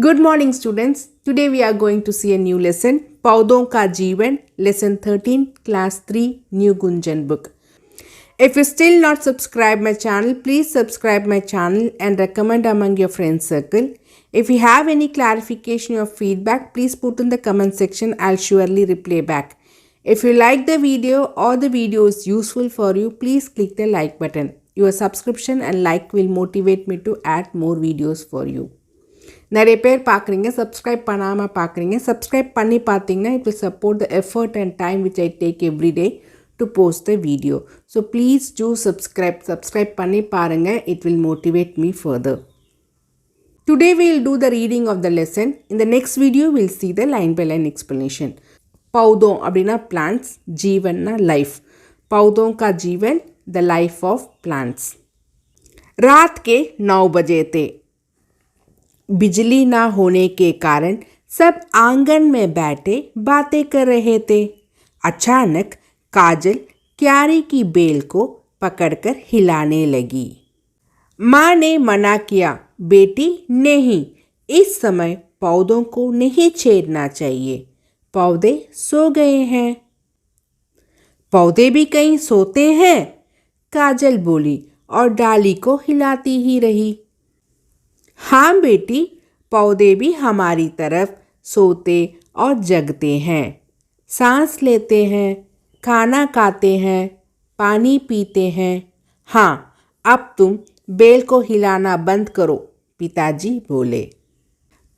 Good morning students. Today we are going to see a new lesson, पौधों का जीवन, lesson 13, class 3, New Gunjan book. If you still not subscribe my channel, please subscribe my channel and recommend among your friends circle. If you have any clarification or feedback, please put in the comment section. I'll surely reply back. If you like the video or the video is useful for you, please click the like button. Your subscription and like will motivate me to add more videos for you. நிறைய பேர் பார்க்குறீங்க, subscribe பண்ணாமல் பார்க்குறீங்க. Subscribe பண்ணி பார்த்தீங்கன்னா it will support the effort and time which I take every day to post the video. So please do subscribe பண்ணி பாருங்கள். It will motivate me further. Today we will do the reading of the lesson. In the next video we will see the line by line explanation. पौधों அப்படின்னா plants, जीवनना life. पौधों का जीवन, the life of plants. रात के 9 बजे थे. बिजली ना होने के कारण सब आंगन में बैठे बातें कर रहे थे. अचानक काजल क्यारी की बेल को पकड़कर हिलाने लगी. माँ ने मना किया, बेटी नहीं, इस समय पौधों को नहीं छेड़ना चाहिए, पौधे सो गए हैं. पौधे भी कहीं सोते हैं, काजल बोली और डाली को हिलाती ही रही. हाँ बेटी, पौधे भी हमारी तरफ सोते और जगते हैं, सांस लेते हैं, खाना खाते हैं, पानी पीते हैं. हाँ, अब तुम बेल को हिलाना बंद करो, पिताजी बोले.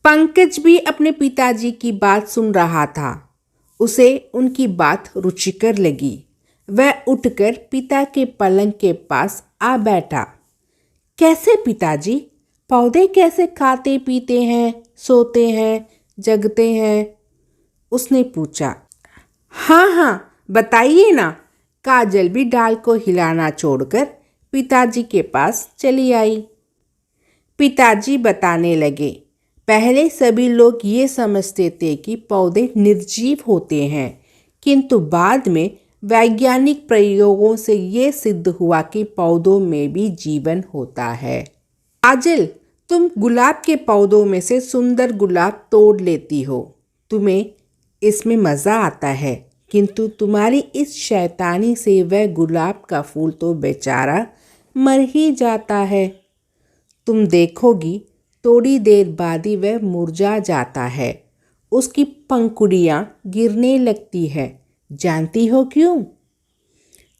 पंकज भी अपने पिताजी की बात सुन रहा था. उसे उनकी बात रुचिकर लगी. वह उठकर पिता के पलंग के पास आ बैठा. कैसे पिताजी, पौधे कैसे खाते पीते हैं, सोते हैं, जगते हैं? उसने पूछा. हाँ, बताइए ना. काजल भी डाल को हिलाना छोड़कर पिताजी के पास चली आई. पिताजी बताने लगे. पहले सभी लोग ये समझते थे कि पौधे निर्जीव होते हैं, किंतु बाद में वैज्ञानिक प्रयोगों से ये सिद्ध हुआ कि पौधों में भी जीवन होता है. काजल, तुम गुलाब के पौधों में से सुंदर गुलाब तोड़ लेती हो. तुम्हें इसमें मज़ा आता है, किंतु तुम्हारी इस शैतानी से वह गुलाब का फूल तो बेचारा मर ही जाता है. तुम देखोगी थोड़ी देर बाद ही वह मुरझा जाता है, उसकी पंखुड़ियाँ गिरने लगती है. जानती हो क्यों?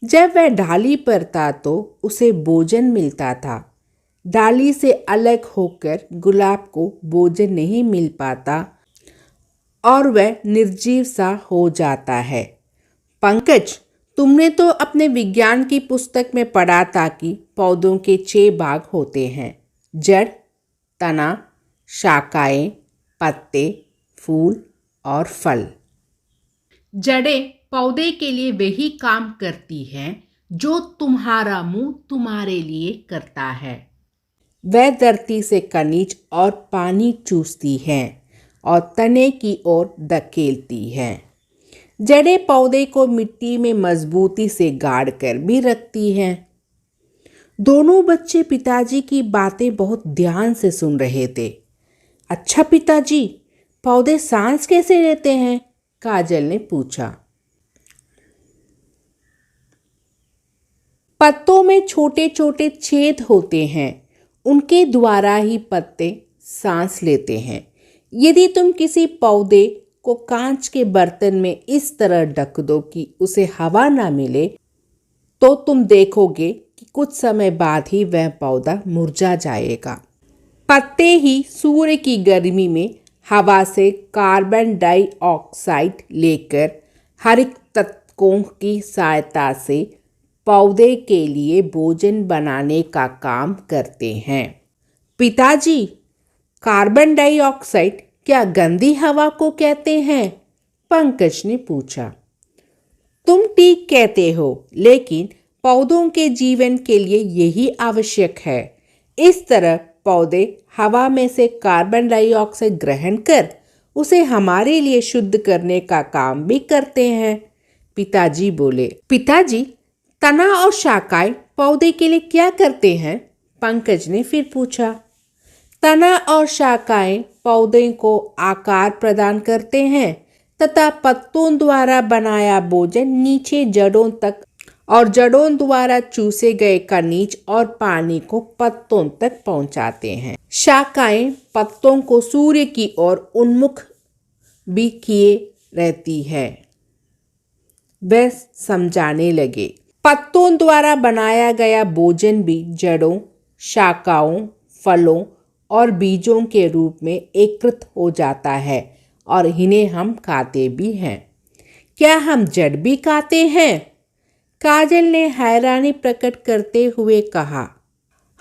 जब वह डाली पर था तो उसे भोजन मिलता था. डाली से अलग होकर गुलाब को भोजन नहीं मिल पाता और वह निर्जीव सा हो जाता है. पंकज, तुमने तो अपने विज्ञान की पुस्तक में पढ़ा था कि पौधों के 6 भाग होते हैं, जड़, तना, शाखाएं, पत्ते, फूल और फल. जड़ें पौधे के लिए वही काम करती हैं जो तुम्हारा मुंह तुम्हारे लिए करता है. वह धरती से खनिज और पानी चूसती हैं और तने की ओर धकेलती हैं. जड़ें पौधे को मिट्टी में मजबूती से गाड़ कर भी रखती हैं. दोनों बच्चे पिताजी की बातें बहुत ध्यान से सुन रहे थे. अच्छा पिताजी, पौधे सांस कैसे लेते हैं? काजल ने पूछा. पत्तों में छोटे छोटे छेद होते हैं, उनके द्वारा ही पत्ते सांस लेते हैं. यदि तुम किसी पौधे को कांच के बर्तन में इस तरह ढक दो कि उसे हवा ना मिले, तो तुम देखोगे कि कुछ समय बाद ही वह पौधा मुरझा जाएगा. पत्ते ही सूर्य की गर्मी में हवा से कार्बन डाइऑक्साइड लेकर हरित तत्वों की सहायता से पौधे के लिए भोजन बनाने का काम करते हैं. पिताजी, कार्बन डाइऑक्साइड क्या गंदी हवा को कहते हैं? पंकज ने पूछा. तुम ठीक कहते हो, लेकिन पौधों के जीवन के लिए यही आवश्यक है. इस तरह पौधे हवा में से कार्बन डाइऑक्साइड ग्रहण कर उसे हमारे लिए शुद्ध करने का काम भी करते हैं, पिताजी बोले. पिताजी, तना और शाखाएं पौधे के लिए क्या करते हैं? पंकज ने फिर पूछा. तना और शाखाएं पौधे को आकार प्रदान करते हैं तथा पत्तों द्वारा बनाया भोजन नीचे जड़ों तक और जड़ों द्वारा चूसे गए खनिज और पानी को पत्तों तक पहुंचाते हैं। शाखाएं पत्तों को सूर्य की ओर उन्मुख भी किए रहती है। वह समझाने लगे, पत्तों द्वारा बनाया गया भोजन भी जड़ों, शाखाओं, फलों और बीजों के रूप में एकत्रित हो जाता है और इन्हें हम खाते भी हैं। क्या हम जड़ भी खाते हैं? काजल ने हैरानी प्रकट करते हुए कहा।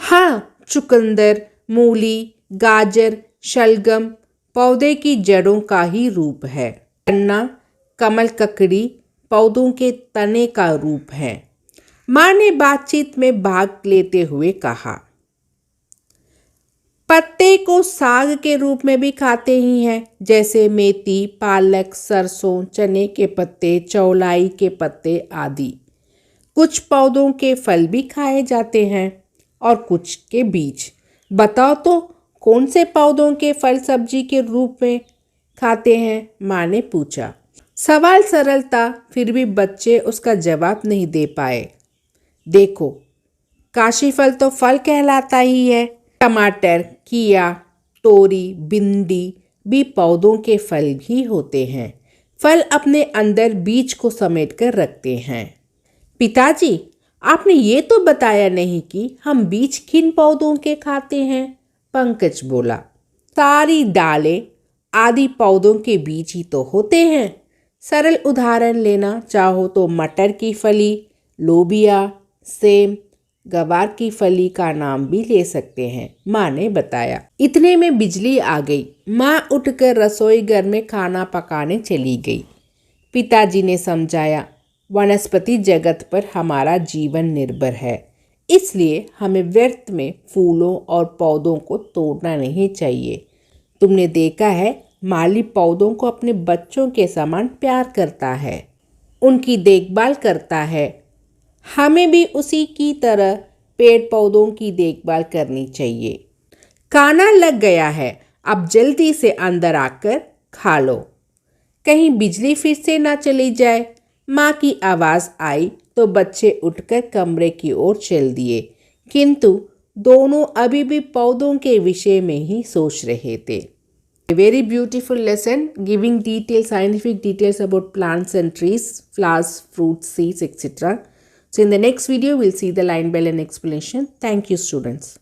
हाँ, चुकंदर, मूली, गाजर, शलगम पौधे की जड़ों का ही रूप है। गन्ना, कमल ककड़ी पौधों के तने का रूप है। माँ ने बातचीत में भाग लेते हुए कहा। पत्ते को साग के रूप में भी खाते ही हैं, जैसे मेथी, पालक, सरसों, चने के पत्ते, चौलाई के पत्ते आदि। कुछ पौधों के फल भी खाए जाते हैं और कुछ के बीज। बताओ तो कौन से पौधों के फल सब्जी के रूप में खाते हैं? माँ ने पूछा। सवाल सरल था, फिर भी बच्चे उसका जवाब नहीं दे पाए। देखो, काशीफल तो फल कहलाता ही है। टमाटर, घिया, तोरी, भिंडी भी पौधों के फल ही होते हैं। फल अपने अंदर बीज को समेट कर रखते हैं। पिताजी, आपने ये तो बताया नहीं कि हम बीज किन पौधों के खाते हैं? पंकज बोला। सारी दालें आदि पौधों के बीज ही तो होते हैं। सरल उदाहरण लेना चाहो तो मटर की फली, लोबिया, सेम, गवार की फली का नाम भी ले सकते हैं, माँ ने बताया। इतने में बिजली आ गई। माँ उठकर रसोई घर में खाना पकाने चली गई। पिताजी ने समझाया, वनस्पति जगत पर हमारा जीवन निर्भर है, इसलिए हमें व्यर्थ में फूलों और पौधों को तोड़ना नहीं चाहिए। तुमने देखा है, माली पौधों को अपने बच्चों के समान प्यार करता है, उनकी देखभाल करता है। हमें भी उसी की तरह पेड़ पौधों की देखभाल करनी चाहिए। खाना लग गया है, अब जल्दी से अंदर आकर खा लो, कहीं बिजली फिर से ना चली जाए। माँ की आवाज़ आई तो बच्चे उठकर कमरे की ओर चल दिए, किंतु दोनों अभी भी पौधों के विषय में ही सोच रहे थे। A very beautiful lesson giving detailed scientific details about plants and trees, flowers, fruits, seeds, etc. So in the next video, we'll see the line by line explanation. Thank you, students.